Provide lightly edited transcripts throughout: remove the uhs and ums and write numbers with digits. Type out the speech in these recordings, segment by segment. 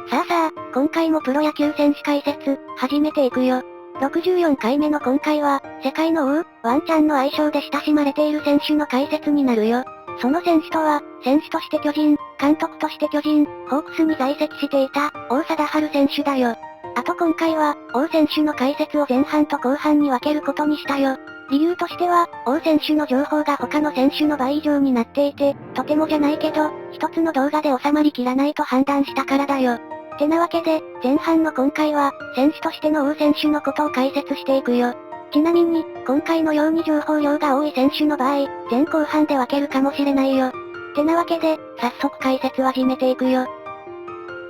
さあ、今回もプロ野球選手解説、始めていくよ。64回目の今回は、世界の王、ワンちゃんの愛称で親しまれている選手の解説になるよ。その選手とは、選手として巨人、監督として巨人、ホークスに在籍していた、王貞治選手だよ。あと今回は、王選手の解説を前半と後半に分けることにしたよ。理由としては、王選手の情報が他の選手の倍以上になっていて、とてもじゃないけど、一つの動画で収まりきらないと判断したからだよ。てなわけで、前半の今回は、選手としての王選手のことを解説していくよ。ちなみに、今回のように情報量が多い選手の場合、前後半で分けるかもしれないよ。てなわけで、早速解説を始めていくよ。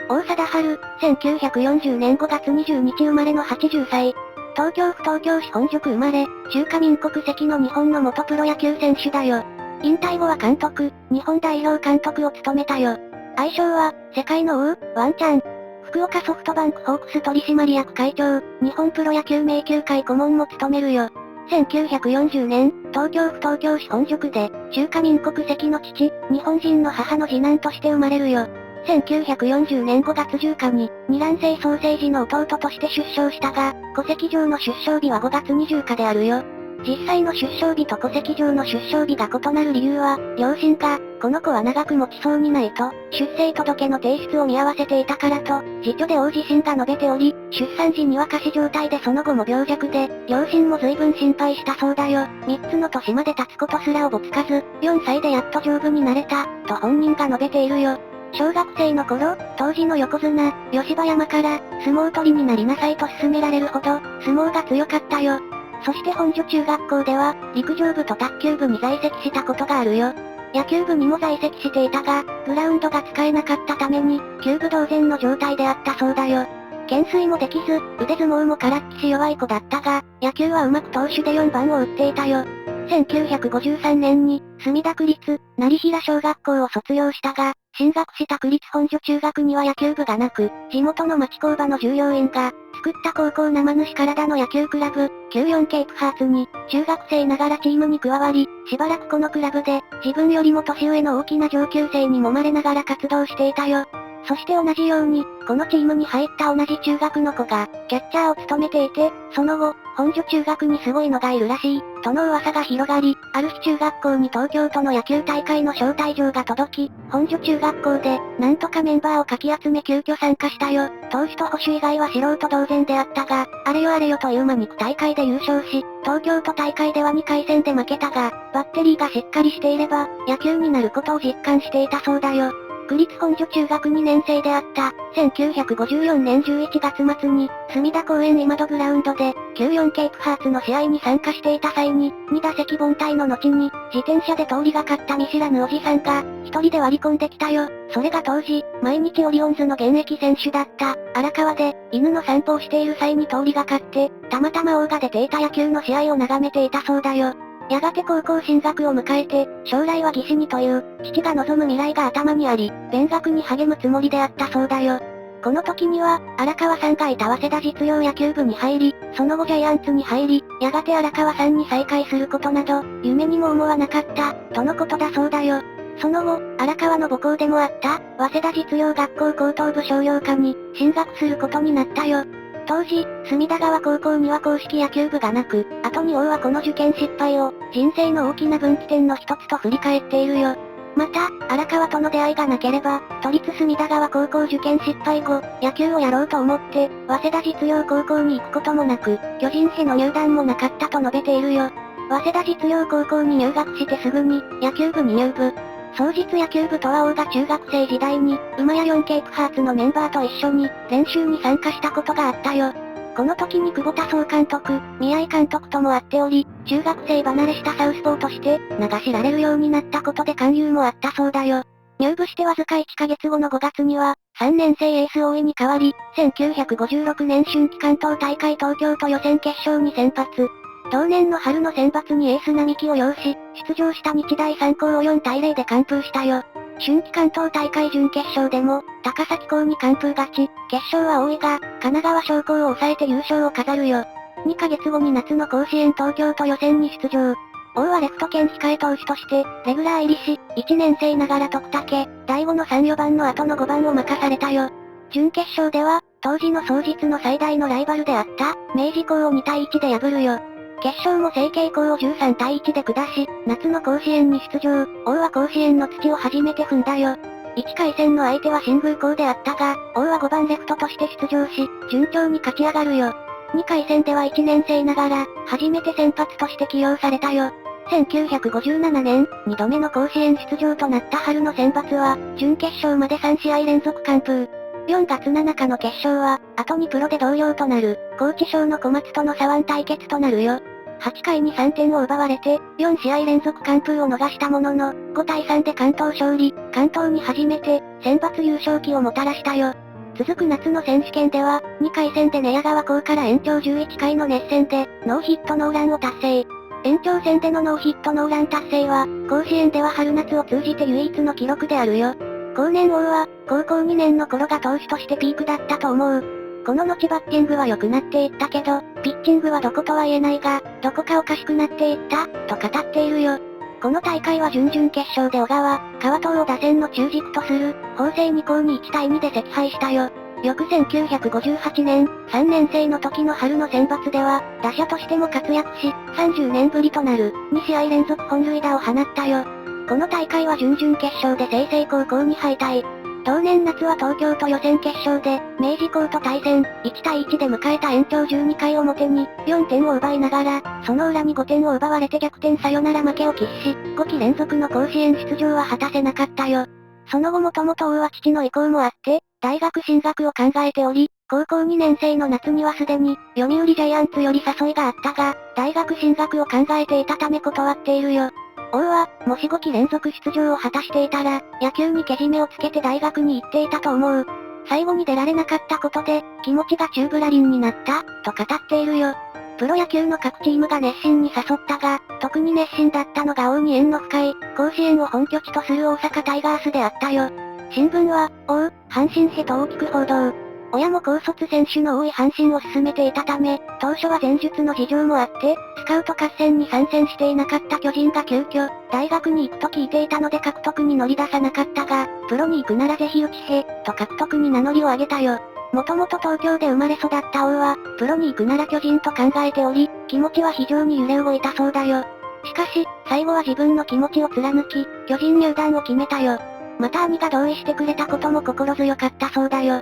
王貞治、1940年5月20日生まれの80歳。東京府東京市本宿生まれ、中華民国籍の日本の元プロ野球選手だよ。引退後は監督、日本代表監督を務めたよ。愛称は、世界の王、ワンちゃん。福岡ソフトバンクホークス取締役会長、日本プロ野球名球会顧問も務めるよ。1940年、東京府東京市本宿で、中華民国籍の父、日本人の母の次男として生まれるよ。1940年5月10日に、二卵性ソーセージの弟として出生したが、戸籍上の出生日は5月20日であるよ。実際の出生日と戸籍上の出生日が異なる理由は、両親が、この子は長く持ちそうにないと、出生届の提出を見合わせていたからと、次女で王自身が述べており、出産時には仮死状態でその後も病弱で、両親も随分心配したそうだよ。3つの年まで経つことすらおぼつかず、4歳でやっと丈夫になれた、と本人が述べているよ。小学生の頃、当時の横綱、吉葉山から、相撲取りになりなさいと勧められるほど、相撲が強かったよ。そして本所中学校では、陸上部と卓球部に在籍したことがあるよ。野球部にも在籍していたが、グラウンドが使えなかったために、休部同然の状態であったそうだよ。懸垂もできず、腕相撲もからっきし弱い子だったが、野球はうまく投手で4番を打っていたよ。1953年に、墨田区立、成平小学校を卒業したが、進学した区立本所中学には野球部がなく、地元の町工場の従業員が、作った高校生主体の野球クラブ、94ケープハーツに、中学生ながらチームに加わり、しばらくこのクラブで、自分よりも年上の大きな上級生に揉まれながら活動していたよ。そして同じように、このチームに入った同じ中学の子が、キャッチャーを務めていて、その後、本所中学にすごいのがいるらしい、との噂が広がり、ある日中学校に東京都の野球大会の招待状が届き、本所中学校で、なんとかメンバーをかき集め急遽参加したよ。投手と捕手以外は素人同然であったが、あれよあれよという間に区大会で優勝し、東京都大会では2回戦で負けたが、バッテリーがしっかりしていれば、野球になることを実感していたそうだよ。区立本所中学2年生であった、1954年11月末に、墨田公園今戸グラウンドで、94ケープハーツの試合に参加していた際に、2打席凡退の後に、自転車で通りがかった見知らぬおじさんが、一人で割り込んできたよ。それが当時、毎日オリオンズの現役選手だった、荒川で、犬の散歩をしている際に通りがかって、たまたま王が出ていた野球の試合を眺めていたそうだよ。やがて高校進学を迎えて、将来は技師にという、父が望む未来が頭にあり、勉学に励むつもりであったそうだよ。この時には、荒川さんがいた早稲田実業野球部に入り、その後ジャイアンツに入り、やがて荒川さんに再会することなど、夢にも思わなかった、とのことだそうだよ。その後、荒川の母校でもあった、早稲田実業学校高等部商業科に、進学することになったよ。当時、隅田川高校には公式野球部がなく、後に王はこの受験失敗を、人生の大きな分岐点の一つと振り返っているよ。また、荒川との出会いがなければ、都立隅田川高校受験失敗後、野球をやろうと思って、早稲田実業高校に行くこともなく、巨人への入団もなかったと述べているよ。早稲田実業高校に入学してすぐに、野球部に入部。双日野球部とは王が中学生時代に、馬屋4ケープハーツのメンバーと一緒に、練習に参加したことがあったよ。この時に久保田総監督、宮井監督とも会っており、中学生離れしたサウスポーとして、名が知られるようになったことで勧誘もあったそうだよ。入部してわずか1ヶ月後の5月には、3年生エース大江に代わり、1956年春季関東大会東京都予選決勝に先発。同年の春の選抜にエース並木を擁し、出場した日大三高を4対0で完封したよ。春季関東大会準決勝でも、高崎高に完封勝ち、決勝は大井が、神奈川商工を抑えて優勝を飾るよ。2ヶ月後に夏の甲子園東京都予選に出場。王はレフト兼控え投手として、レギュラー入りし、1年生ながら徳武、第5の3、4番の後の5番を任されたよ。準決勝では、当時の双日の最大のライバルであった、明治高を2対1で破るよ。決勝も成蹊高を13対1で下し、夏の甲子園に出場、王は甲子園の土を初めて踏んだよ。1回戦の相手は新宮高であったが、王は5番レフトとして出場し、順調に勝ち上がるよ。2回戦では1年生ながら、初めて先発として起用されたよ。1957年、2度目の甲子園出場となった春の選抜は、準決勝まで3試合連続完封。4月7日の決勝は、後にプロで同僚となる、高知省の小松との左腕対決となるよ。8回に3点を奪われて、4試合連続完封を逃したものの、5対3で関東勝利、関東に初めて、選抜優勝旗をもたらしたよ。続く夏の選手権では、2回戦で寝屋川高から延長11回の熱戦で、ノーヒットノーランを達成。延長戦でのノーヒットノーラン達成は、甲子園では春夏を通じて唯一の記録であるよ。後年王は、高校2年の頃が投手としてピークだったと思う。この後バッティングは良くなっていったけど、ピッチングはどことは言えないが、どこかおかしくなっていった、と語っているよ。この大会は準々決勝で小川東を打線の中軸とする、法政2校に1対2で惜敗したよ。翌1958年、3年生の時の春の選抜では、打者としても活躍し、30年ぶりとなる、2試合連続本塁打を放ったよ。この大会は準々決勝で済々高校に敗退。同年夏は東京都予選決勝で、明治高と対戦、1対1で迎えた延長12回表に、4点を奪いながら、その裏に5点を奪われて逆転サヨナラ負けを喫し、5期連続の甲子園出場は果たせなかったよ。その後もともと王は父の意向もあって、大学進学を考えており、高校2年生の夏にはすでに、読売ジャイアンツより誘いがあったが、大学進学を考えていたため断っているよ。王は、もし5期連続出場を果たしていたら、野球にけじめをつけて大学に行っていたと思う。最後に出られなかったことで、気持ちが宙ぶらりんになった、と語っているよ。プロ野球の各チームが熱心に誘ったが、特に熱心だったのが王に縁の深い、甲子園を本拠地とする大阪タイガースであったよ。新聞は、王、阪神へと大きく報道。親も高卒選手の多い阪神を進めていたため、当初は前述の事情もあって、スカウト合戦に参戦していなかった巨人が急遽、大学に行くと聞いていたので獲得に乗り出さなかったが、プロに行くならぜひ内へ、と獲得に名乗りを上げたよ。もともと東京で生まれ育った王は、プロに行くなら巨人と考えており、気持ちは非常に揺れ動いたそうだよ。しかし、最後は自分の気持ちを貫き、巨人入団を決めたよ。また兄が同意してくれたことも心強かったそうだよ。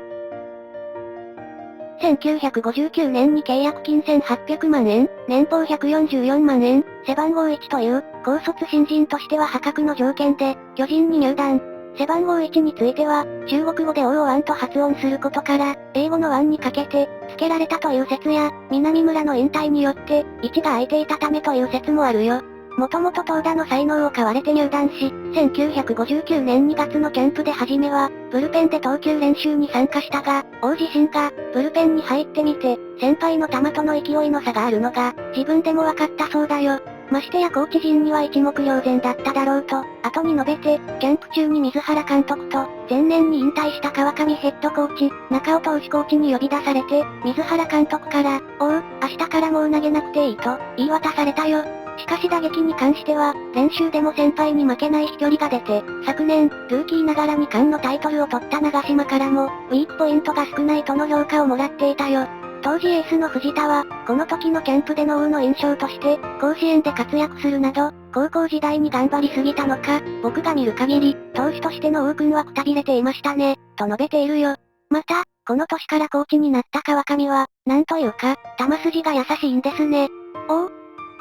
1959年に契約金1800万円、年俸144万円、背番号1という、高卒新人としては破格の条件で、巨人に入団。背番号1については、中国語で王をワンと発音することから、英語のワンにかけて、付けられたという説や、南村の引退によって、1が空いていたためという説もあるよ。もともと投打の才能を買われて入団し、1959年2月のキャンプで初めは、ブルペンで投球練習に参加したが、王自身が、ブルペンに入ってみて、先輩の球との勢いの差があるのが、自分でも分かったそうだよ。ましてやコーチ陣には一目瞭然だっただろうと、後に述べて、キャンプ中に水原監督と、前年に引退した川上ヘッドコーチ、中尾投手コーチに呼び出されて、水原監督から、明日からもう投げなくていいと、言い渡されたよ。しかし打撃に関しては、練習でも先輩に負けない飛距離が出て、昨年、ルーキーながらに冠のタイトルを取った長島からも、ウィークポイントが少ないとの評価をもらっていたよ。当時エースの藤田は、この時のキャンプでの王の印象として、甲子園で活躍するなど、高校時代に頑張りすぎたのか、僕が見る限り、投手としての王くんはくたびれていましたね、と述べているよ。また、この年からコーチになった川上は、なんというか、球筋が優しいんですね。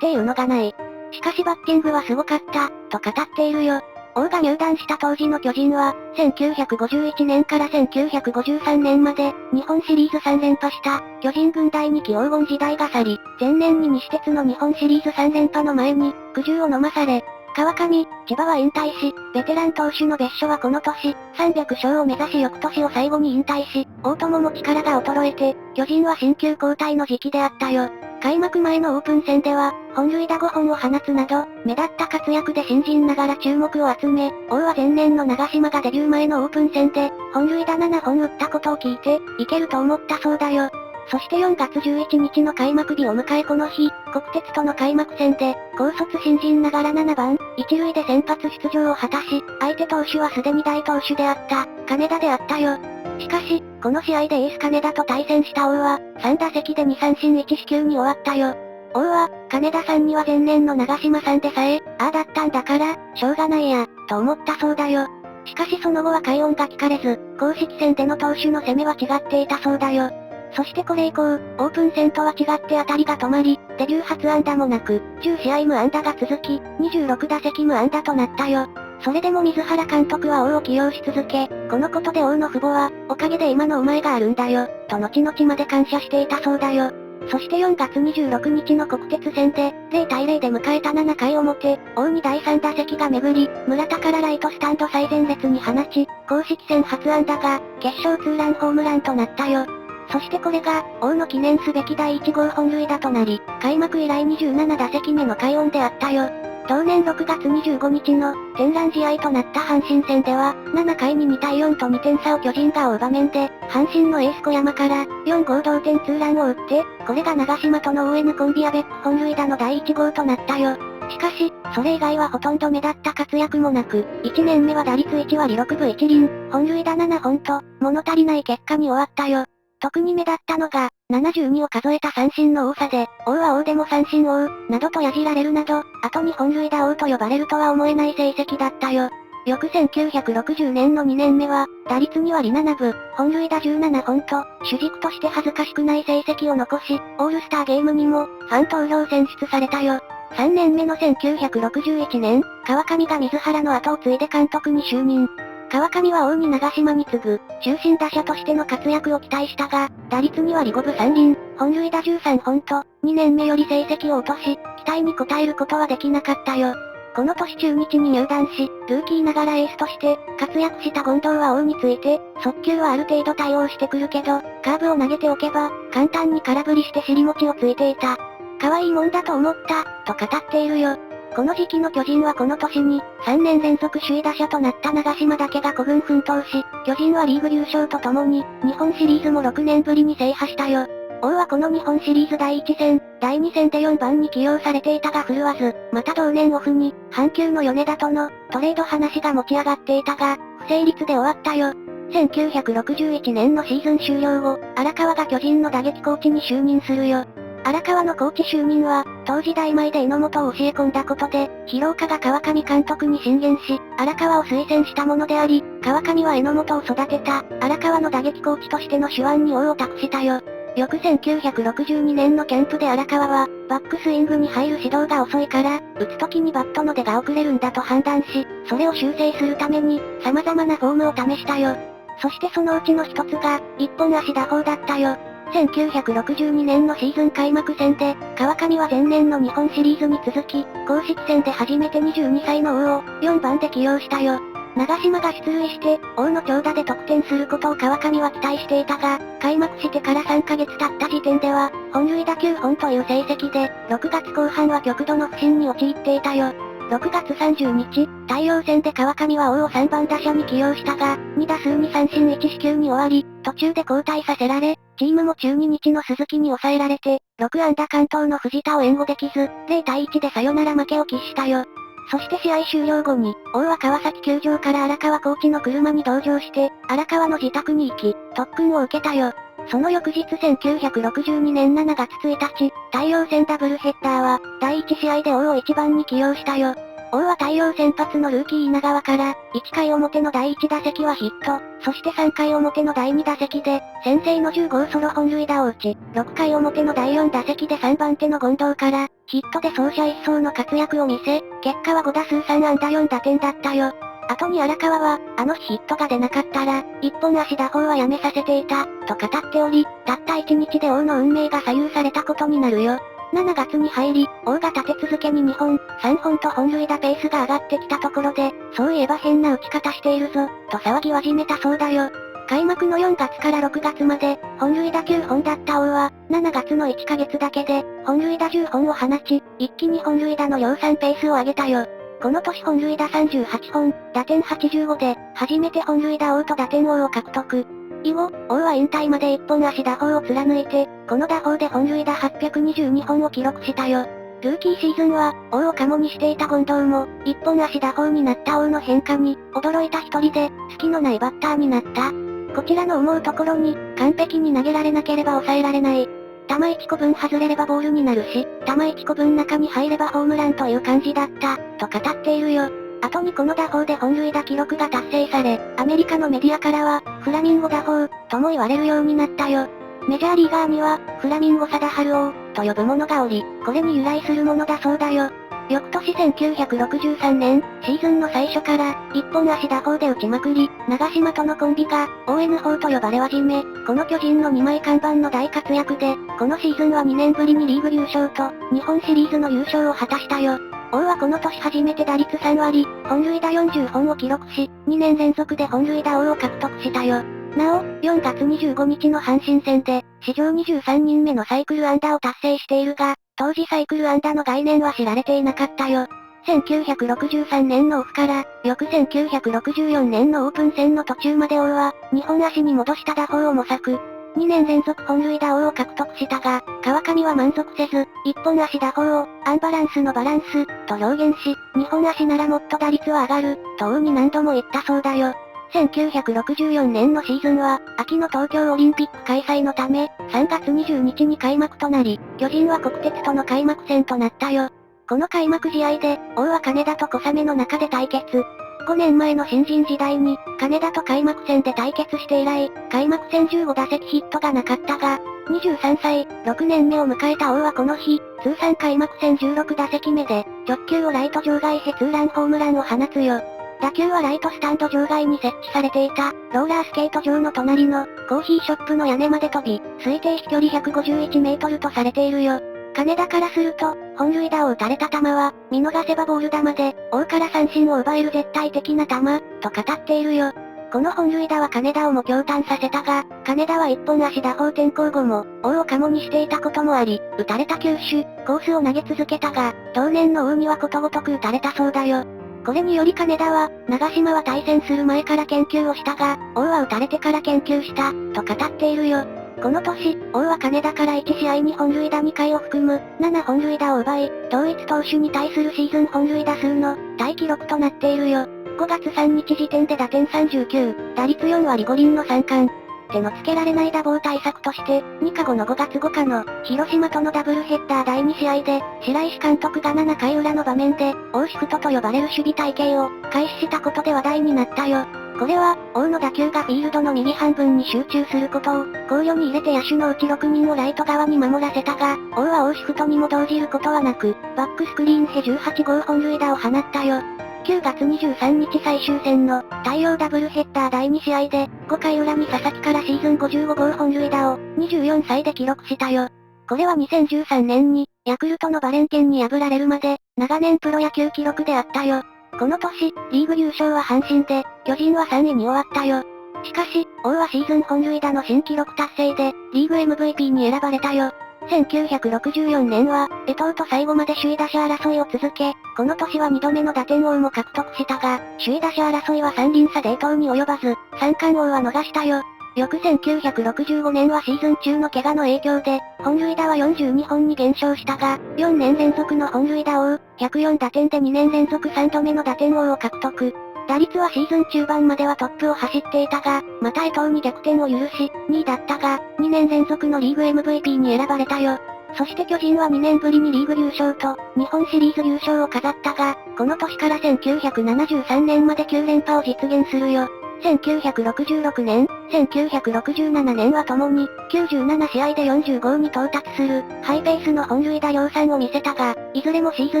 っていうのがない。しかしバッティングはすごかった、と語っているよ。王が入団した当時の巨人は、1951年から1953年まで、日本シリーズ3連覇した、巨人軍第2期黄金時代が去り、前年に西鉄の日本シリーズ3連覇の前に、苦汁を飲まされ、川上、千葉は引退し、ベテラン投手の別所はこの年、300勝を目指し翌年を最後に引退し、大友も力が衰えて、巨人は新旧交代の時期であったよ。開幕前のオープン戦では、本塁打5本を放つなど、目立った活躍で新人ながら注目を集め、王は前年の長島がデビュー前のオープン戦で、本塁打7本打ったことを聞いて、いけると思ったそうだよ。そして4月11日の開幕日を迎えこの日、国鉄との開幕戦で、高卒新人ながら7番、一塁で先発出場を果たし、相手投手はすでに大投手であった、金田であったよ。しかし、この試合でエース金田と対戦した王は、3打席で2三振1四球に終わったよ。王は、金田さんには前年の長嶋さんでさえ、ああだったんだから、しょうがないや、と思ったそうだよ。しかしその後は快音が聞かれず、公式戦での投手の攻めは違っていたそうだよ。そしてこれ以降、オープン戦とは違って当たりが止まり、デビュー初安打もなく、10試合無安打が続き、26打席無安打となったよ。それでも水原監督は王を起用し続け、このことで王の父母は、おかげで今のお前があるんだよ、と後々まで感謝していたそうだよ。そして4月26日の国鉄戦で、0対0で迎えた7回表、王に第3打席が巡り、村田からライトスタンド最前列に放ち、公式戦初安打が、決勝ツーランホームランとなったよ。そしてこれが、王の記念すべき第1号本塁打となり、開幕以来27打席目の快音であったよ。同年6月25日の、天覧試合となった阪神戦では、7回に2対4と2点差を巨人が追う場面で、阪神のエース小山から、4号同点ツーランを打って、これが長島との ON コンビアベック本塁打の第1号となったよ。しかし、それ以外はほとんど目立った活躍もなく、1年目は打率1割6分1厘、本塁打7本と、物足りない結果に終わったよ。特に目立ったのが、72を数えた三振の多さで、王は王でも三振王、などとやじられるなど、後に本塁打王と呼ばれるとは思えない成績だったよ。翌1960年の2年目は、打率2割7分、本塁打17本と、主軸として恥ずかしくない成績を残し、オールスターゲームにも、ファン投票選出されたよ。3年目の1961年、川上が水原の後を継いで監督に就任。川上は王に長島に次ぐ、中心打者としての活躍を期待したが、打率2割5分3厘、本塁打13本と、2年目より成績を落とし、期待に応えることはできなかったよ。この年中日に入団し、ルーキーながらエースとして、活躍した権藤は王について、速球はある程度対応してくるけど、カーブを投げておけば、簡単に空振りして尻餅をついていた。可愛いもんだと思った、と語っているよ。この時期の巨人はこの年に、3年連続首位打者となった長島だけが孤軍奮闘し、巨人はリーグ優勝とともに、日本シリーズも6年ぶりに制覇したよ。王はこの日本シリーズ第1戦、第2戦で4番に起用されていたが振るわず、また同年オフに、阪急の米田との、トレード話が持ち上がっていたが、不成立で終わったよ。1961年のシーズン終了後、荒川が巨人の打撃コーチに就任するよ。荒川のコーチ就任は、当時大前で榎本を教え込んだことで、廣岡が川上監督に進言し、荒川を推薦したものであり、川上は榎本を育てた、荒川の打撃コーチとしての手腕に王を託したよ。翌1962年のキャンプで荒川は、バックスイングに入る指導が遅いから、打つ時にバットの出が遅れるんだと判断し、それを修正するために、様々なフォームを試したよ。そしてそのうちの一つが、一本足打法だったよ。1962年のシーズン開幕戦で、川上は前年の日本シリーズに続き、公式戦で初めて22歳の王を、4番で起用したよ。長島が出塁して、王の長打で得点することを川上は期待していたが、開幕してから3ヶ月経った時点では、本塁打9本という成績で、6月後半は極度の不振に陥っていたよ。6月30日、太陽戦で川上は王を3番打者に起用したが、2打数2三振1四球に終わり、途中で交代させられ、チームも中2日の鈴木に抑えられて、6安打完投の藤田を援護できず、0対1でサヨナラ負けを喫したよ。そして試合終了後に、王は川崎球場から荒川コーチの車に同乗して、荒川の自宅に行き、特訓を受けたよ。その翌日1962年7月1日、太陽戦ダブルヘッダーは、第1試合で王を1番に起用したよ。王は太陽先発のルーキー稲川から、1回表の第1打席はヒット、そして3回表の第2打席で、先制の10号ソロ本塁打を打ち、6回表の第4打席で3番手の権藤から、ヒットで走者一掃の活躍を見せ、結果は5打数3安打4打点だったよ。後に荒川は、あの日ヒットが出なかったら、一本足打法はやめさせていた、と語っており、たった1日で王の運命が左右されたことになるよ。7月に入り、王が立て続けに2本、3本と本塁打ペースが上がってきたところで、そういえば変な打ち方しているぞ、と騒ぎ始めたそうだよ。開幕の4月から6月まで、本塁打9本だった王は、7月の1ヶ月だけで、本塁打10本を放ち、一気に本塁打の量産ペースを上げたよ。この年本塁打38本、打点85で、初めて本塁打王と打点王を獲得。以後、王は引退まで一本足打法を貫いて、この打法で本塁打822本を記録したよ。ルーキーシーズンは、王をカモにしていた権藤も、一本足打法になった王の変化に、驚いた一人で、隙のないバッターになった。こちらの思うところに、完璧に投げられなければ抑えられない。球1個分外れればボールになるし、球1個分中に入ればホームランという感じだった、と語っているよ。後にこの打法で本塁打記録が達成され、アメリカのメディアからは、フラミンゴ打法、とも言われるようになったよ。メジャーリーガーには、フラミンゴ貞治王、と呼ぶものがおり、これに由来するものだそうだよ。翌年1963年、シーズンの最初から、一本足打法で打ちまくり、長島とのコンビが、ON 法と呼ばれ始め、この巨人の2枚看板の大活躍で、このシーズンは2年ぶりにリーグ優勝と、日本シリーズの優勝を果たしたよ。王はこの年初めて打率3割、本塁打40本を記録し、2年連続で本塁打王を獲得したよ。なお、4月25日の阪神戦で、史上23人目のサイクル安打を達成しているが、当時サイクル安打の概念は知られていなかったよ。1963年のオフから、翌1964年のオープン戦の途中まで王は、2本足に戻した打法を模索。2年連続本塁打王を獲得したが、川上は満足せず、1本足打法を、アンバランスのバランス、と表現し、2本足ならもっと打率は上がる、と王に何度も言ったそうだよ。1964年のシーズンは、秋の東京オリンピック開催のため、3月20日に開幕となり、巨人は国鉄との開幕戦となったよ。この開幕試合で、王は金田と小雨の中で対決。5年前の新人時代に、金田と開幕戦で対決して以来、開幕戦15打席ヒットがなかったが、23歳、6年目を迎えた王はこの日、通算開幕戦16打席目で、直球をライト場外へツーランホームランを放つよ。打球はライトスタンド場外に設置されていた、ローラースケート場の隣の、コーヒーショップの屋根まで飛び、推定飛距離151メートルとされているよ。金田からすると、本塁打を打たれた球は、見逃せばボール球で、王から三振を奪える絶対的な球、と語っているよ。この本塁打は金田をも驚嘆させたが、金田は一本足打法転向後も、王をカモにしていたこともあり、打たれた球種、コースを投げ続けたが、同年の王にはことごとく打たれたそうだよ。これにより金田は、長島は対戦する前から研究をしたが、王は打たれてから研究した、と語っているよ。この年、王は金田から1試合に本塁打2回を含む、7本塁打を奪い、同一投手に対するシーズン本塁打数の、タイ記録となっているよ。5月3日時点で打点39、打率4割5厘の3冠。手のつけられない打棒対策として、2日後の5月5日の、広島とのダブルヘッダー第2試合で、白石監督が7回裏の場面で、王シフトと呼ばれる守備体系を、開始したことで話題になったよ。これは、王の打球がフィールドの右半分に集中することを、考慮に入れて野手のうち6人をライト側に守らせたが、王は王シフトにも動じることはなく、バックスクリーンへ18号本塁打を放ったよ。9月23日最終戦の、太陽ダブルヘッダー第2試合で、5回裏に佐々木からシーズン55号本塁打を、24歳で記録したよ。これは2013年に、ヤクルトのバレンケンに破られるまで、長年プロ野球記録であったよ。この年、リーグ優勝は阪神で、巨人は3位に終わったよ。しかし、王はシーズン本塁打の新記録達成で、リーグ MVP に選ばれたよ。1964年は、江藤と最後まで首位打者争いを続け、この年は2度目の打点王も獲得したが、首位打者争いは3厘差で江藤に及ばず、三冠王は逃したよ。翌1965年はシーズン中の怪我の影響で、本塁打は42本に減少したが、4年連続の本塁打王、104打点で2年連続3度目の打点王を獲得。打率はシーズン中盤まではトップを走っていたが、また江藤に逆転を許し、2位だったが、2年連続のリーグ MVP に選ばれたよ。そして巨人は2年ぶりにリーグ優勝と、日本シリーズ優勝を飾ったが、この年から1973年まで9連覇を実現するよ。1966年、1967年は共に、97試合で40号に到達する、ハイペースの本塁打量産を見せたが、いずれもシーズ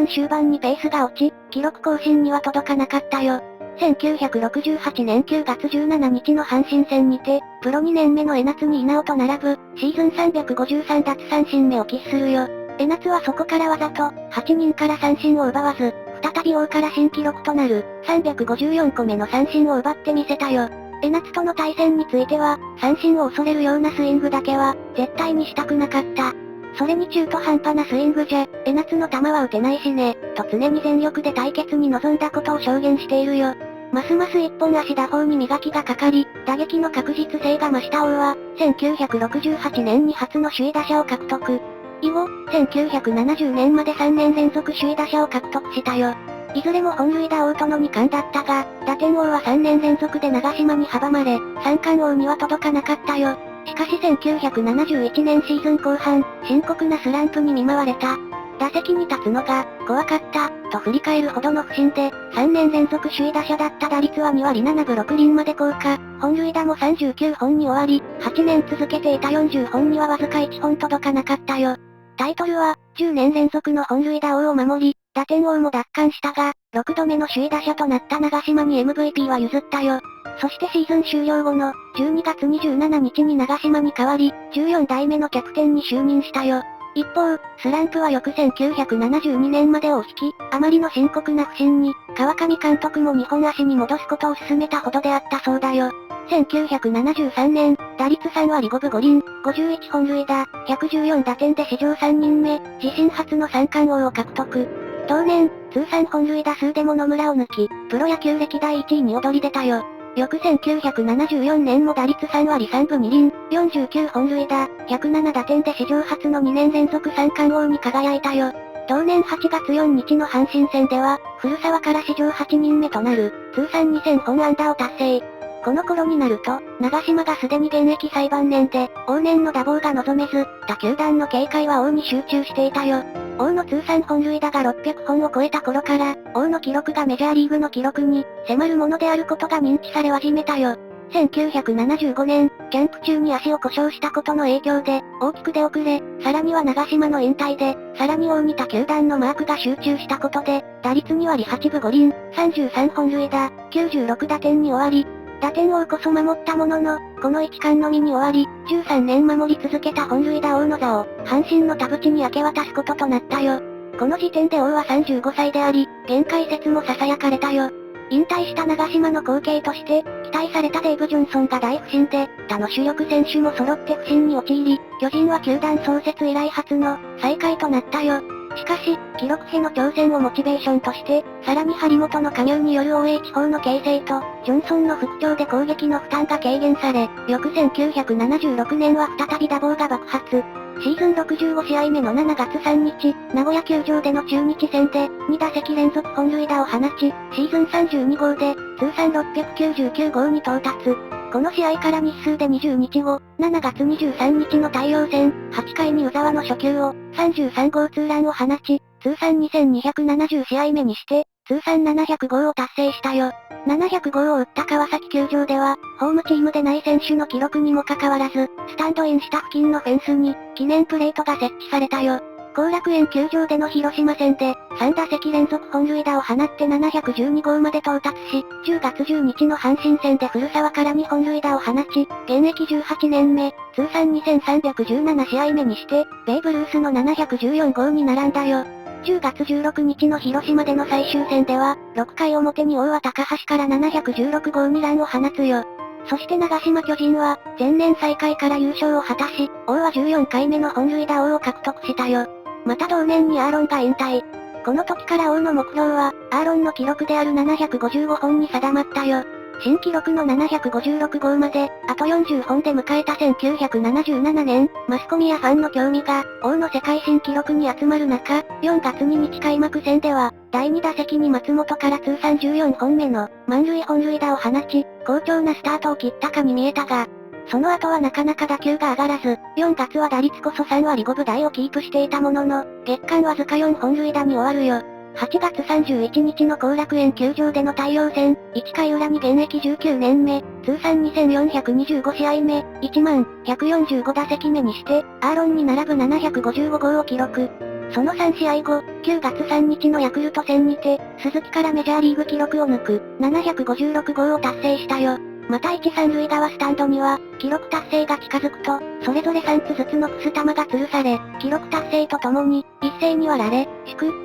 ン終盤にペースが落ち、記録更新には届かなかったよ。1968年9月17日の阪神戦にて、プロ2年目の江夏に稲尾と並ぶ、シーズン353奪三振目を喫するよ。江夏はそこからわざと、8人から三振を奪わず、再び王から新記録となる、354個目の三振を奪ってみせたよ。江夏との対戦については、三振を恐れるようなスイングだけは、絶対にしたくなかった。それに中途半端なスイングじゃ、江夏の球は打てないしね、と常に全力で対決に臨んだことを証言しているよ。ますます一本足打法に磨きがかかり、打撃の確実性が増した王は、1968年に初の首位打者を獲得。以後、1970年まで3年連続首位打者を獲得したよ。いずれも本塁打王との2冠だったが、打点王は3年連続で長嶋に阻まれ、三冠王には届かなかったよ。しかし1971年シーズン後半、深刻なスランプに見舞われた。打席に立つのが、怖かった、と振り返るほどの不振で、3年連続首位打者だった打率は2割7分6厘まで降下、本塁打も39本に終わり、8年続けていた40本にはわずか1本届かなかったよ。タイトルは、10年連続の本塁打王を守り、打点王も奪還したが、6度目の首位打者となった長嶋に MVP は譲ったよ。そしてシーズン終了後の、12月27日に長嶋に代わり、14代目のキャプテンに就任したよ。一方、スランプは翌1972年までを引き、あまりの深刻な不振に、川上監督も日本足に戻すことを勧めたほどであったそうだよ。1973年、打率3割5分5厘、51本塁打、114打点で史上3人目、自身初の三冠王を獲得。同年、通算本塁打数でも野村を抜き、プロ野球歴代1位に躍り出たよ。翌1974年も打率3割3分2厘、49本塁打、107打点で史上初の2年連続三冠王に輝いたよ。同年8月4日の阪神戦では、古澤から史上8人目となる、通算2000本安打を達成。この頃になると、長嶋がすでに現役最晩年で、往年の打棒が望めず、他球団の警戒は王に集中していたよ。王の通算本塁打が600本を超えた頃から、王の記録がメジャーリーグの記録に、迫るものであることが認知され始めたよ。1975年、キャンプ中に足を故障したことの影響で、大きく出遅れ、さらには長嶋の引退で、さらに王に他球団のマークが集中したことで、打率2割8分5厘、33本塁打、96打点に終わり、打点王こそ守ったものの、この一冠のみに終わり、13年守り続けた本塁打王の座を、阪神の田淵に明け渡すこととなったよ。この時点で王は35歳であり、限界説も囁かれたよ。引退した長嶋の後継として、期待されたデイブ・ジョンソンが大不振で、他の主力選手も揃って不振に陥り、巨人は球団創設以来初の、最下位となったよ。しかし、記録への挑戦をモチベーションとして、さらに張本の加入による OH 法の形成と、ジョンソンの復調で攻撃の負担が軽減され、翌1976年は再び打棒が爆発。シーズン65試合目の7月3日、名古屋球場での中日戦で、2打席連続本塁打を放ち、シーズン32号で、通算699号に到達。この試合から日数で20日後、7月23日の太陽戦、8回に宇沢の初球を、33号ツーランを放ち、通算2270試合目にして、通算700号を達成したよ。700号を打った川崎球場では、ホームチームでない選手の記録にもかかわらず、スタンドインした付近のフェンスに、記念プレートが設置されたよ。後楽園球場での広島戦で、3打席連続本塁打を放って712号まで到達し、10月10日の阪神戦で古澤から2本塁打を放ち、現役18年目、通算2317試合目にして、ベイブルースの714号に並んだよ。10月16日の広島での最終戦では、6回表に王は高橋から716号2ランを放つよ。そして長嶋巨人は、前年最下位から優勝を果たし、王は14回目の本塁打王を獲得したよ。また同年にアーロンが引退。この時から王の目標は、アーロンの記録である755本に定まったよ。新記録の756号まで、あと40本で迎えた1977年、マスコミやファンの興味が、王の世界新記録に集まる中、4月2日開幕戦では、第2打席に松本から通算14本目の、満塁本塁打を放ち、好調なスタートを切ったかに見えたが、その後はなかなか打球が上がらず、4月は打率こそ3割5分台をキープしていたものの、月間わずか4本塁打に終わるよ。8月31日の後楽園球場での太陽戦、1回裏に現役19年目、通算2425試合目、1万145打席目にして、アーロンに並ぶ755号を記録。その3試合後、9月3日のヤクルト戦にて、鈴木からメジャーリーグ記録を抜く、756号を達成したよ。また一三塁側スタンドには、記録達成が近づくと、それぞれ3つずつのクス玉が吊るされ、記録達成とともに、一斉に割られ、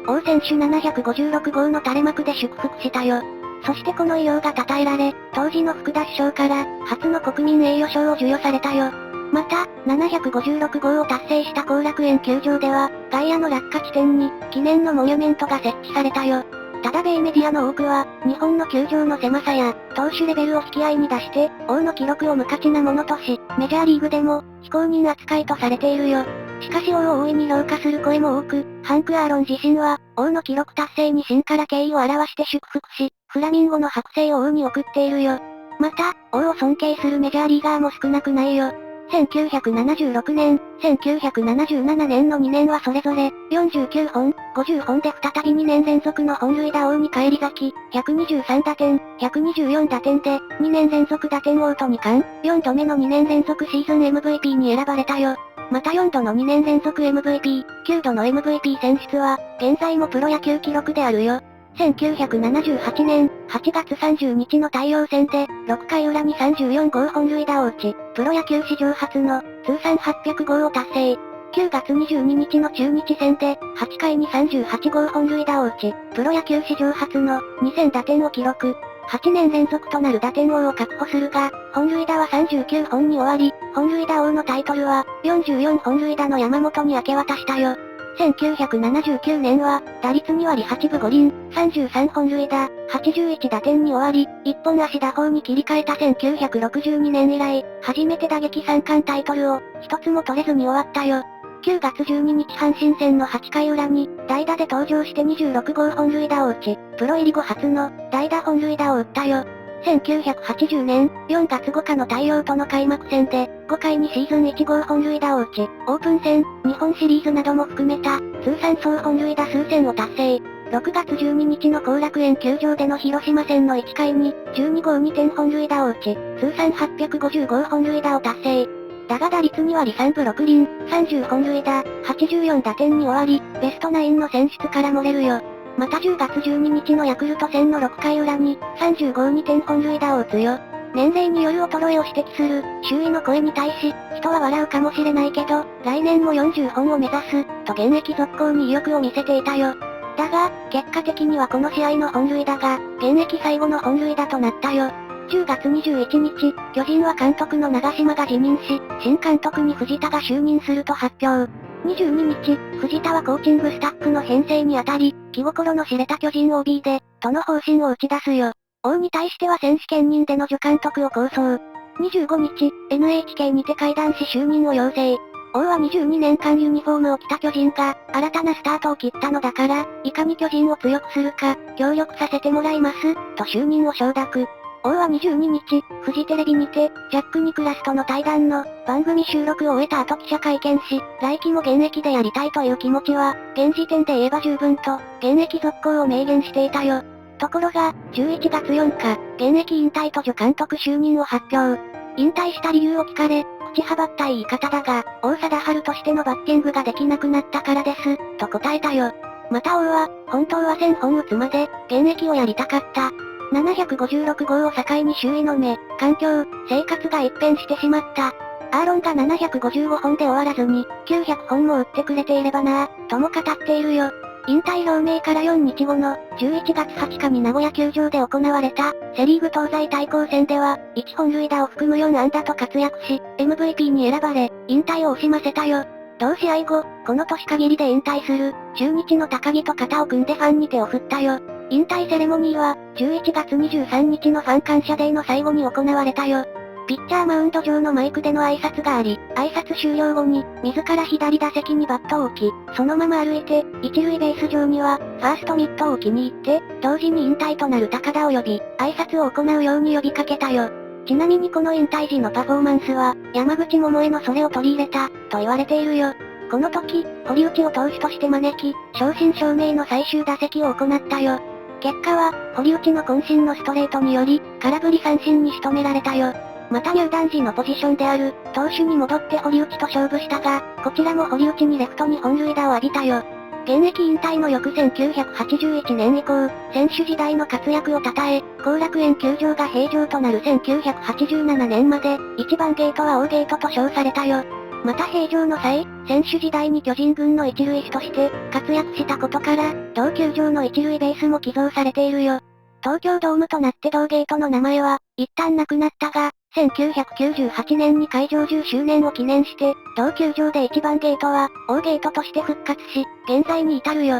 王選手756号の垂れ幕で祝福したよ。そしてこの偉業が称えられ、当時の福田首相から、初の国民栄誉賞を授与されたよ。また、756号を達成した後楽園球場では、外野の落下地点に、記念のモニュメントが設置されたよ。ただ米メディアの多くは、日本の球場の狭さや、投手レベルを引き合いに出して、王の記録を無価値なものとし、メジャーリーグでも、非公認扱いとされているよ。しかし王を大いに評価する声も多く、ハンク・アーロン自身は、王の記録達成に真から敬意を表して祝福し、フラミンゴの剥製を王に送っているよ。また、王を尊敬するメジャーリーガーも少なくないよ。1976年、1977年の2年はそれぞれ、49本、50本で再び2年連続の本塁打王に返り咲き、123打点、124打点で、2年連続打点王と2冠、4度目の2年連続シーズン MVP に選ばれたよ。また4度の2年連続 MVP、9度の MVP 選出は、現在もプロ野球記録であるよ。1978年、8月30日の太陽戦で、6回裏に34号本塁打を打ち、プロ野球史上初の、通算800号を達成。9月22日の中日戦で、8回に38号本塁打を打ち、プロ野球史上初の、2000打点を記録。8年連続となる打点王を確保するが、本塁打は39本に終わり、本塁打王のタイトルは、44本塁打の山本に明け渡したよ。1979年は、打率2割8分5厘、33本塁打、81打点に終わり、一本足打法に切り替えた1962年以来、初めて打撃三冠タイトルを、一つも取れずに終わったよ。9月12日阪神戦の8回裏に、代打で登場して26号本塁打を打ち、プロ入り後初の、代打本塁打を打ったよ。1980年、4月5日の太陽との開幕戦で、5回にシーズン1号本塁打を打ち、オープン戦、日本シリーズなども含めた、通算総本塁打数千を達成。6月12日の後楽園球場での広島戦の1回に、12号2点本塁打を打ち、通算850号本塁打を達成。だが打率2割3分6厘、30本塁打、84打点に終わり、ベストナインの選出から漏れるよ。また10月12日のヤクルト戦の6回裏に、30号2点本塁打を打つよ。年齢による衰えを指摘する、周囲の声に対し、人は笑うかもしれないけど、来年も40本を目指す、と現役続行に意欲を見せていたよ。だが、結果的にはこの試合の本塁打が、現役最後の本塁打となったよ。10月21日、巨人は監督の長嶋が辞任し、新監督に藤田が就任すると発表。22日、藤田はコーチングスタッフの編成にあたり、気心の知れた巨人 OB で、との方針を打ち出すよ。王に対しては選手兼任での助監督を構想。25日、NHK にて会談し就任を要請。王は22年間ユニフォームを着た巨人が、新たなスタートを切ったのだから、いかに巨人を強くするか、協力させてもらいます、と就任を承諾。王は22日、フジテレビにて、ジャック・ニクラスとの対談の番組収録を終えた後記者会見し、来季も現役でやりたいという気持ちは、現時点で言えば十分と、現役続行を明言していたよ。ところが、11月4日、現役引退と助監督就任を発表。引退した理由を聞かれ、口はばったい言い方だが、王貞治としてのバッティングができなくなったからです、と答えたよ。また王は、本当は1000本打つまで、現役をやりたかった。756号を境に周囲の目、環境、生活が一変してしまった。アーロンが755本で終わらずに、900本も打ってくれていればなぁ、とも語っているよ。引退表明から4日後の、11月20日に名古屋球場で行われた、セリーグ東西対抗戦では、1本塁打を含む4安打と活躍し、MVP に選ばれ、引退を惜しませたよ。同試合後、この年限りで引退する、中日の高木と肩を組んでファンに手を振ったよ。引退セレモニーは、11月23日のファン感謝デーの最後に行われたよ。ピッチャーマウンド上のマイクでの挨拶があり、挨拶終了後に、自ら左打席にバットを置き、そのまま歩いて、一塁ベース上には、ファーストミットを置きに行って、同時に引退となる高田を呼び、挨拶を行うように呼びかけたよ。ちなみにこの引退時のパフォーマンスは、山口百恵のそれを取り入れた、と言われているよ。この時、堀内を投手として招き、正真正銘の最終打席を行ったよ。結果は、堀内の渾身のストレートにより、空振り三振に仕留められたよ。また入団時のポジションである、投手に戻って堀内と勝負したが、こちらも堀内にレフトに本塁打を浴びたよ。現役引退の翌1981年以降、選手時代の活躍を称え、後楽園球場が平常となる1987年まで、1番ゲートは王ゲートと称されたよ。また平常の際、選手時代に巨人軍の一塁手として活躍したことから、同球場の一塁ベースも寄贈されているよ。東京ドームとなって同ゲートの名前は、一旦なくなったが、1998年に開場10周年を記念して、同球場で一番ゲートは、王ゲートとして復活し、現在に至るよ。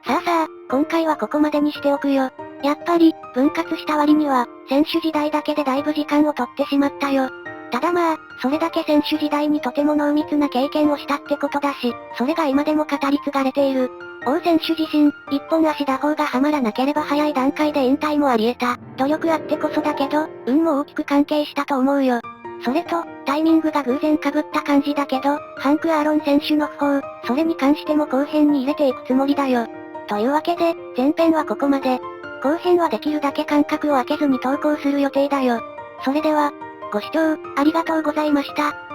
さあ、今回はここまでにしておくよ。やっぱり、分割した割には、選手時代だけでだいぶ時間を取ってしまったよ。ただまあ、それだけ選手時代にとても濃密な経験をしたってことだし、それが今でも語り継がれている。王選手自身、一本足打法がはまらなければ早い段階で引退もあり得た。努力あってこそだけど、運も大きく関係したと思うよ。それと、タイミングが偶然被った感じだけど、ハンク・アーロン選手の訃報、それに関しても後編に入れていくつもりだよ。というわけで、前編はここまで。後編はできるだけ間隔を空けずに投稿する予定だよ。それでは、ご視聴、ありがとうございました。